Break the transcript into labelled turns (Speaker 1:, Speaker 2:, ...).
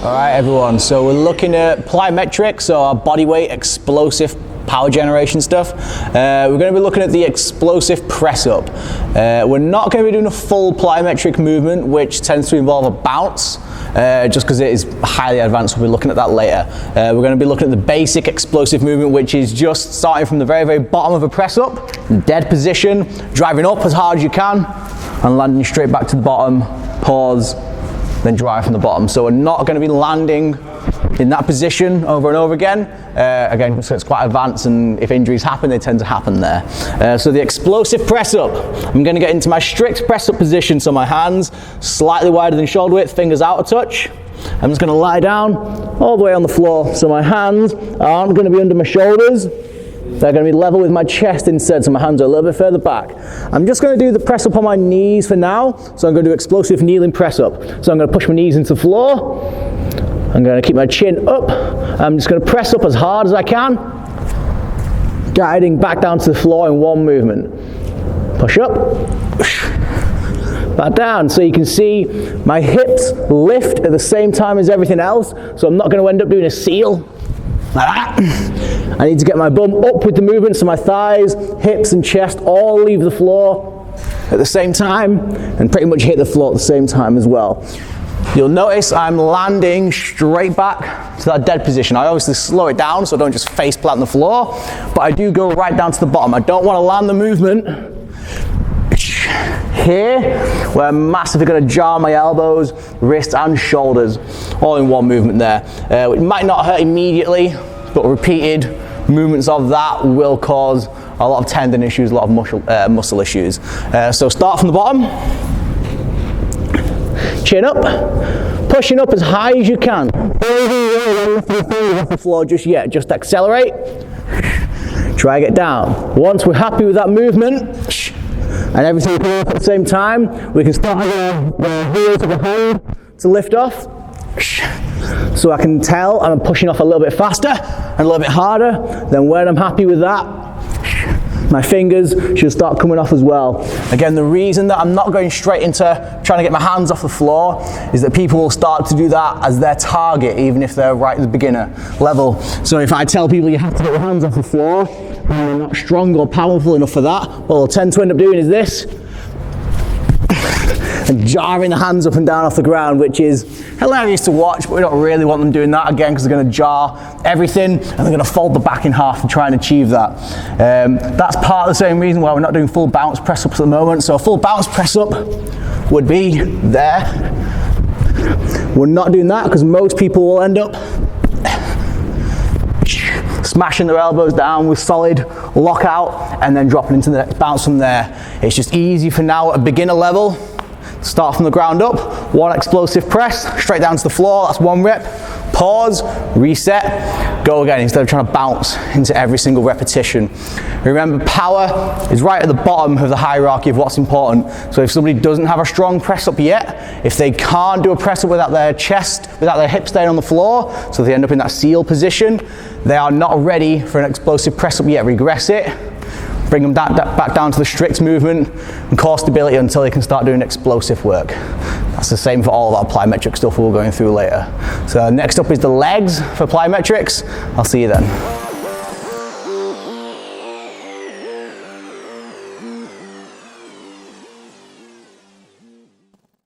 Speaker 1: All right, everyone, so we're looking at plyometrics, so our body weight, explosive power generation stuff. We're going to be looking at the explosive press up. We're not going to be doing a full plyometric movement, which tends to involve a bounce, just because it is highly advanced. We'll be looking at that later. We're going to be looking at the basic explosive movement, which is just starting from the very, very bottom of a press up, dead position, driving up as hard as you can, and landing straight back to the bottom, pause, then drive from the bottom. So we're not going to be landing in that position over and over again. Again, so it's quite advanced, and if injuries happen, they tend to happen there. So the explosive press up, I'm going to get into my strict press up position, so my hands slightly wider than shoulder width, fingers out of touch. I'm just going to lie down all the way on the floor, so my hands aren't going to be under my shoulders. They're going to be level with my chest instead, so my hands are a little bit further back. I'm just going to do the press up on my knees for now, so I'm going to do explosive kneeling press up. So I'm going to push my knees into the floor. I'm going to keep my chin up. I'm just going to press up as hard as I can, guiding back down to the floor in one movement. Push up, back down. So you can see my hips lift at the same time as everything else, so I'm not going to end up doing a seal like that. I need to get my bum up with the movement, so my thighs, hips and chest all leave the floor at the same time and pretty much hit the floor at the same time as well. You'll notice I'm landing straight back to that dead position. I obviously slow it down so I don't just face plant on the floor, but I do go right down to the bottom. I don't want to land the movement here, where I'm massively going to jar my elbows, wrists and shoulders all in one movement there. It might not hurt immediately, but repeated movements of that will cause a lot of tendon issues, a lot of muscle issues. So start from the bottom, chin up, pushing up as high as you can. Don't lift your fingers off the floor just yet, just accelerate, drag it down. Once we're happy with that movement, and everything coming up at the same time, we can start the heels of the hand to lift off. So I can tell I'm pushing off a little bit faster and a little bit harder. Then when I'm happy with that, my fingers should start coming off as well. Again, the reason that I'm not going straight into trying to get my hands off the floor is that people will start to do that as their target, even if they're right at the beginner level. So if I tell people you have to get your hands off the floor, and they're not strong or powerful enough for that, what they'll tend to end up doing is this, and jarring the hands up and down off the ground, which is hilarious to watch, but we don't really want them doing that again, because they're going to jar everything and they're going to fold the back in half to try and achieve that. That's part of the same reason why we're not doing full bounce press ups at the moment. So a full bounce press up would be there. We're not doing that because most people will end up smashing their elbows down with solid lockout and then dropping into the next bounce from there. It's just easy for now at a beginner level. Start from the ground up, one explosive press, straight down to the floor, that's one rep, pause, reset, go again instead of trying to bounce into every single repetition. Remember, power is right at the bottom of the hierarchy of what's important. So if somebody doesn't have a strong press up yet, if they can't do a press up without their chest, without their hips staying on the floor, so they end up in that seal position, they are not ready for an explosive press up yet. Regress it. Bring them back down to the strict movement and core stability until they can start doing explosive work. That's the same for all of our plyometric stuff we're going through later. So next up is the legs for plyometrics. I'll see you then.